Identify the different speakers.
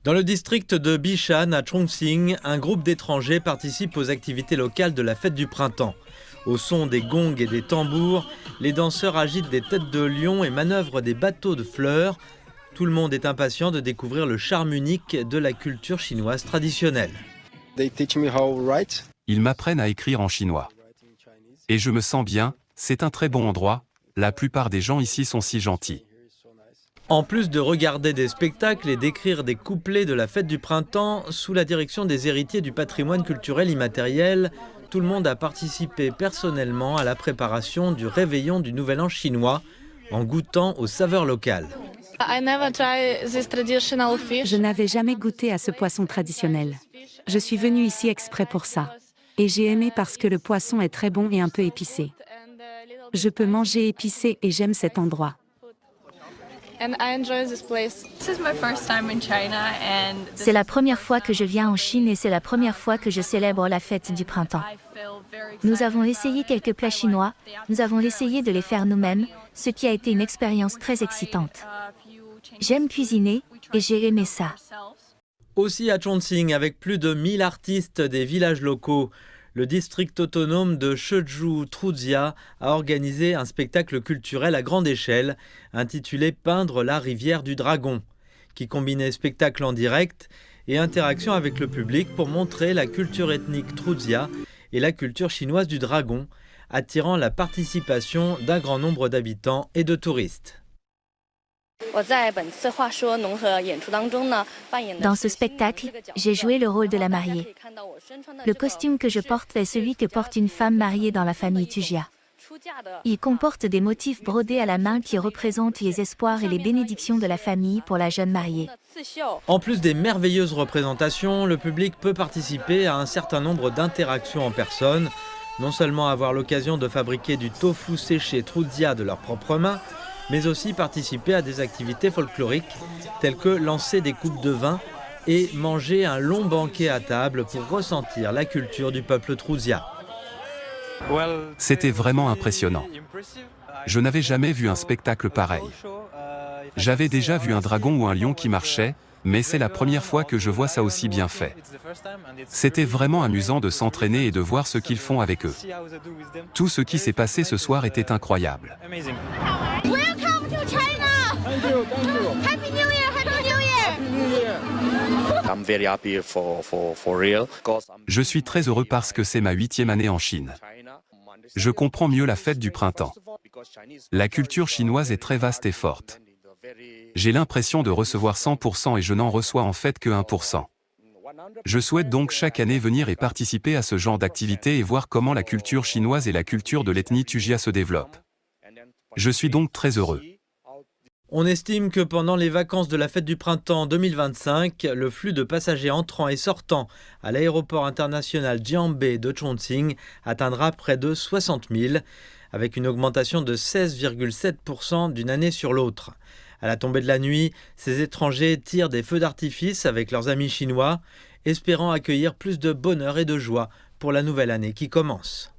Speaker 1: Dans le district de Bishan, à Chongqing, un groupe d'étrangers participe aux activités locales de la fête du printemps. Au son des gongs et des tambours, les danseurs agitent des têtes de lion et manœuvrent des bateaux de fleurs. Tout le monde est impatient de découvrir le charme unique de la culture chinoise traditionnelle.
Speaker 2: Ils m'apprennent à écrire en chinois. Et je me sens bien, c'est un très bon endroit, la plupart des gens ici sont si gentils.
Speaker 1: En plus de regarder des spectacles et d'écrire des couplets de la fête du printemps, sous la direction des héritiers du patrimoine culturel immatériel, tout le monde a participé personnellement à la préparation du réveillon du Nouvel An chinois, en goûtant aux saveurs locales.
Speaker 3: Je n'avais jamais goûté à ce poisson traditionnel. Je suis venue ici exprès pour ça. Et j'ai aimé parce que le poisson est très bon et un peu épicé. Je peux manger épicé et j'aime cet endroit.
Speaker 4: C'est la première fois que je viens en Chine et c'est la première fois que je célèbre la fête du printemps. Nous avons essayé quelques plats chinois, nous avons essayé de les faire nous-mêmes, ce qui a été une expérience très excitante. J'aime cuisiner et j'ai aimé ça.
Speaker 1: Aussi à Chongqing, avec plus de 1000 artistes des villages locaux, le district autonome de Shenzhou-Truzhia a organisé un spectacle culturel à grande échelle, intitulé « Peindre la rivière du dragon », qui combinait spectacle en direct et interaction avec le public pour montrer la culture ethnique Truzhia et la culture chinoise du dragon, attirant la participation d'un grand nombre d'habitants et de touristes.
Speaker 4: Dans ce spectacle, j'ai joué le rôle de la mariée. Le costume que je porte est celui que porte une femme mariée dans la famille Tujia. Il comporte des motifs brodés à la main qui représentent les espoirs et les bénédictions de la famille pour la jeune mariée.
Speaker 1: En plus des merveilleuses représentations, le public peut participer à un certain nombre d'interactions en personne, non seulement avoir l'occasion de fabriquer du tofu séché Truzhia de leurs propres mains, mais aussi participer à des activités folkloriques telles que lancer des coupes de vin et manger un long banquet à table pour ressentir la culture du peuple Truzhia.
Speaker 2: C'était vraiment impressionnant. Je n'avais jamais vu un spectacle pareil. J'avais déjà vu un dragon ou un lion qui marchait, mais c'est la première fois que je vois ça aussi bien fait. C'était vraiment amusant de s'entraîner et de voir ce qu'ils font avec eux. Tout ce qui s'est passé ce soir était incroyable. Je suis très heureux parce que c'est ma 8e année en Chine. Je comprends mieux la fête du printemps. La culture chinoise est très vaste et forte. J'ai l'impression de recevoir 100% et je n'en reçois en fait que 1%. Je souhaite donc chaque année venir et participer à ce genre d'activité et voir comment la culture chinoise et la culture de l'ethnie Tujia se développent. Je suis donc très heureux.
Speaker 1: On estime que pendant les vacances de la fête du printemps 2025, le flux de passagers entrants et sortants à l'aéroport international Jiangbei de Chongqing atteindra près de 60 000, avec une augmentation de 16,7% d'une année sur l'autre. À la tombée de la nuit, ces étrangers tirent des feux d'artifice avec leurs amis chinois, espérant accueillir plus de bonheur et de joie pour la nouvelle année qui commence.